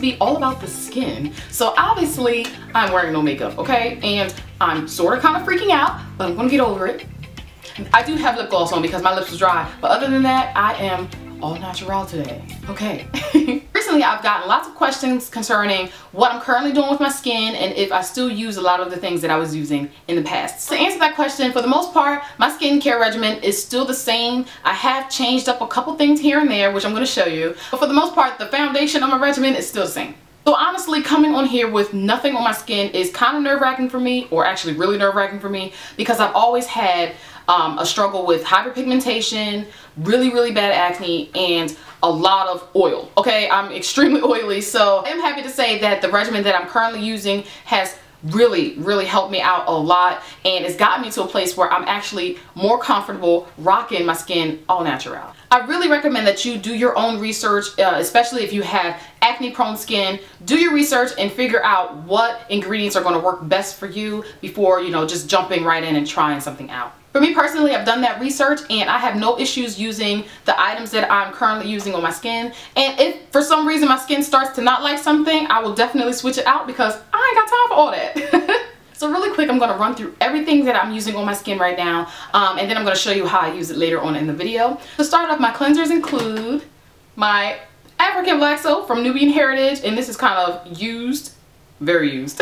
be all about the skin. So obviously I'm wearing no makeup, okay? And I'm sort of kind of freaking out, but I'm gonna get over it. I do have lip gloss on because my lips was dry, but other than that, I am all natural today, okay? Recently, I've gotten lots of questions concerning what I'm currently doing with my skin and if I still use a lot of the things that I was using in the past. To answer that question, for the most part, my skincare regimen is still the same. I have changed up a couple things here and there, which I'm going to show you. But for the most part, the foundation of my regimen is still the same. So honestly, coming on here with nothing on my skin is kind of nerve-wracking for me, or actually really nerve-wracking for me, because I've always had a struggle with hyperpigmentation, really bad acne, and a lot of oil. Okay, I'm extremely oily, so I'm happy to say that the regimen that I'm currently using has really helped me out a lot, and it's gotten me to a place where I'm actually more comfortable rocking my skin all natural. I really recommend that you do your own research, especially if you have acne prone skin. Do your research and figure out what ingredients are going to work best for you before, you know, just jumping right in and trying something out. For me personally, I've done that research and I have no issues using the items that I'm currently using on my skin. And if for some reason my skin starts to not like something, I will definitely switch it out because I ain't got time for all that. So really quick, I'm going to run through everything that I'm using on my skin right now, and then I'm going to show you how I use it later on in the video. To start off, my cleansers include my African black soap from Nubian Heritage, and this is kind of used, very used.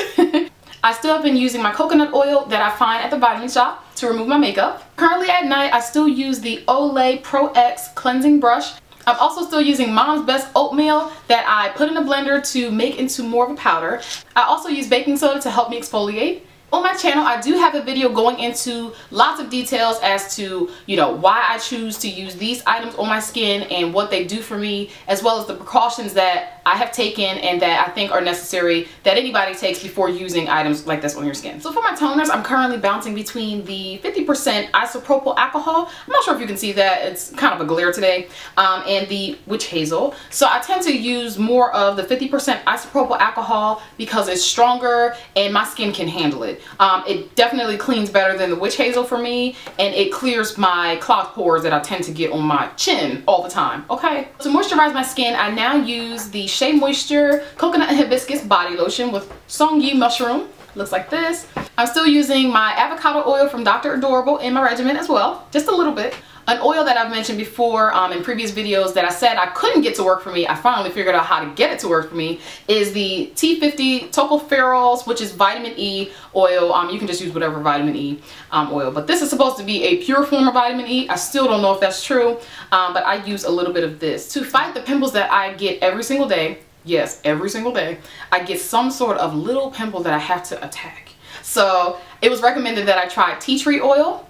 I still have been using my coconut oil that I find at the vitamin shop to remove my makeup. Currently at night, I still use the Olay Pro X cleansing brush. I'm also still using Mom's Best oatmeal that I put in a blender to make into more of a powder. I also use baking soda to help me exfoliate. On my channel, I do have a video going into lots of details as to, you know, why I choose to use these items on my skin and what they do for me, as well as the precautions that I have taken and that I think are necessary that anybody takes before using items like this on your skin. So for my toners, I'm currently bouncing between the 50% isopropyl alcohol. I'm not sure if you can see that, it's kind of a glare today, and the witch hazel. So I tend to use more of the 50% isopropyl alcohol because it's stronger and my skin can handle it. It definitely cleans better than the witch hazel for me, and it clears my clogged pores that I tend to get on my chin all the time, okay? To moisturize my skin, I now use the Shea Moisture Coconut and Hibiscus Body Lotion with Songyi Mushroom. Looks like this. I'm still using my avocado oil from Dr. Adorable in my regimen as well, just a little bit. An oil that I've mentioned before in previous videos that I said I couldn't get to work for me, I finally figured out how to get it to work for me, is the T50 Tocopherols, which is vitamin E oil. You can just use whatever vitamin E oil, but this is supposed to be a pure form of vitamin E. I still don't know if that's true, but I use a little bit of this to fight the pimples that I get every single day. Yes, every single day. I get some sort of little pimple that I have to attack. So it was recommended that I try tea tree oil.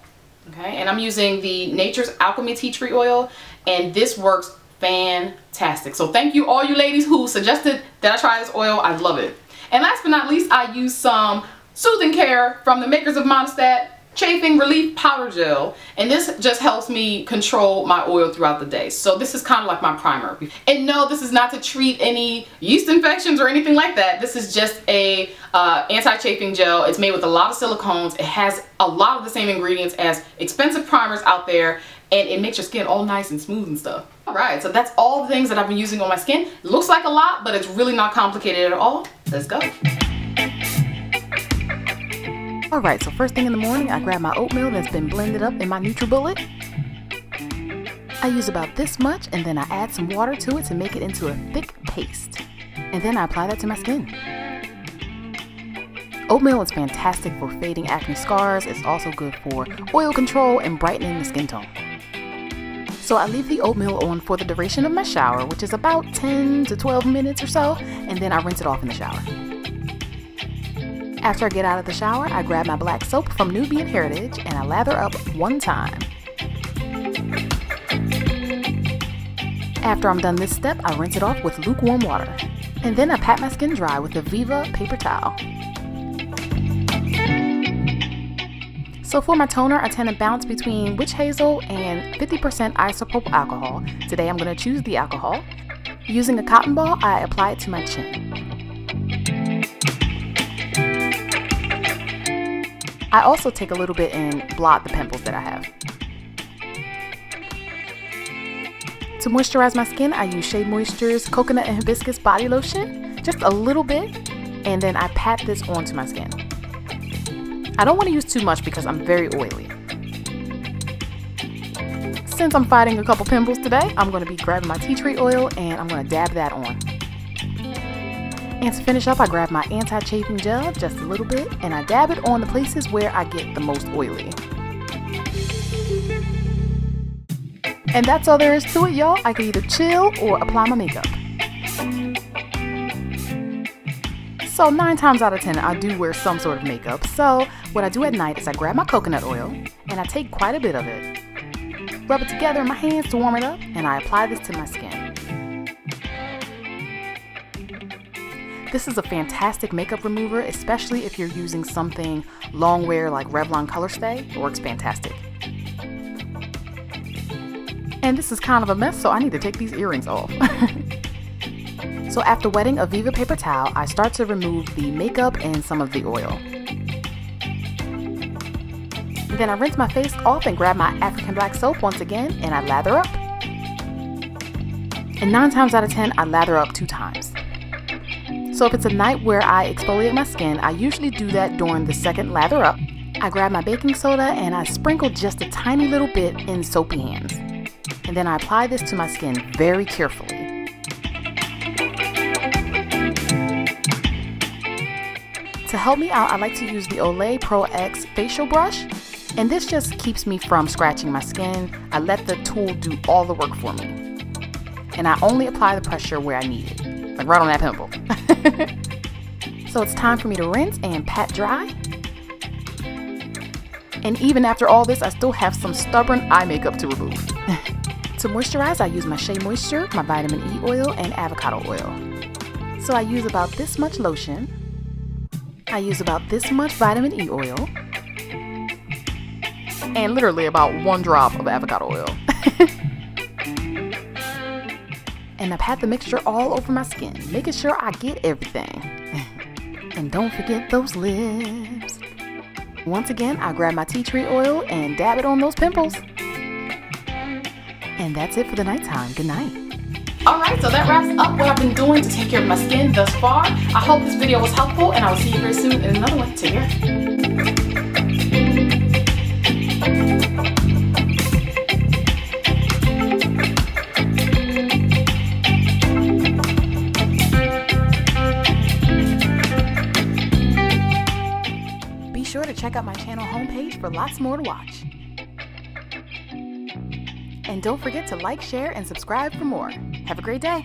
Okay, and I'm using the Nature's Alchemy tea tree oil, and this works fantastic. So thank you all you ladies who suggested that I try this oil. I love it. And last but not least, I use some Soothing Care from the makers of Monistat Chafing Relief Powder Gel, and this just helps me control my oil throughout the day. So this is kind of like my primer. And no, this is not to treat any yeast infections or anything like that. This is just a anti-chafing gel. It's made with a lot of silicones. It has a lot of the same ingredients as expensive primers out there, and it makes your skin all nice and smooth and stuff. Alright, so that's all the things that I've been using on my skin. It looks like a lot, but it's really not complicated at all. Let's go. Alright, so first thing in the morning, I grab my oatmeal that's been blended up in my NutriBullet. I use about this much, and then I add some water to it to make it into a thick paste. And then I apply that to my skin. Oatmeal is fantastic for fading acne scars. It's also good for oil control and brightening the skin tone. So I leave the oatmeal on for the duration of my shower, which is about 10 to 12 minutes or so, and then I rinse it off in the shower. After I get out of the shower, I grab my black soap from Nubian Heritage and I lather up one time. After I'm done this step, I rinse it off with lukewarm water. And then I pat my skin dry with a Viva paper towel. So for my toner, I tend to bounce between witch hazel and 50% isopropyl alcohol. Today I'm going to choose the alcohol. Using a cotton ball, I apply it to my chin. I also take a little bit and blot the pimples that I have. To moisturize my skin, I use Shea Moisture's Coconut and Hibiscus Body Lotion. just a little bit, and then I pat this onto my skin. I don't want to use too much because I'm very oily. Since I'm fighting a couple pimples today, I'm going to be grabbing my tea tree oil and I'm going to dab that on. And to finish up, I grab my anti-chafing gel, just a little bit, and I dab it on the places where I get the most oily. And that's all there is to it, y'all. I can either chill or apply my makeup. So 9 times out of 10, I do wear some sort of makeup. So what I do at night is I grab my coconut oil and I take quite a bit of it, rub it together in my hands to warm it up, and I apply this to my skin. This is a fantastic makeup remover, especially if you're using something long wear like Revlon Colorstay. It works fantastic. And this is kind of a mess, so I need to take these earrings off. So after wetting a Viva paper towel, I start to remove the makeup and some of the oil. Then I rinse my face off and grab my African black soap once again, and I lather up. And 9 times out of 10, I lather up 2 times. So if it's a night where I exfoliate my skin, I usually do that during the second lather up. I grab my baking soda and I sprinkle just a tiny little bit in soapy hands. And then I apply this to my skin very carefully. To help me out, I like to use the Olay Pro X facial brush, and this just keeps me from scratching my skin. I let the tool do all the work for me, and I only apply the pressure where I need it, like right on that pimple. So it's time for me to rinse and pat dry. And even after all this, I still have some stubborn eye makeup to remove. To moisturize, I use my Shea Moisture, my vitamin E oil, and avocado oil. So I use about this much lotion. I use about this much vitamin E oil, and literally about 1 drop of avocado oil. And I pat the mixture all over my skin, making sure I get everything. And don't forget those lips. Once again, I grab my tea tree oil and dab it on those pimples. And that's it for the nighttime. Good night. Alright, so that wraps up what I've been doing to take care of my skin thus far. I hope this video was helpful, and I will see you very soon in another one. Take care. Be sure to check out my channel homepage for lots more to watch. And don't forget to like, share, and subscribe for more. Have a great day.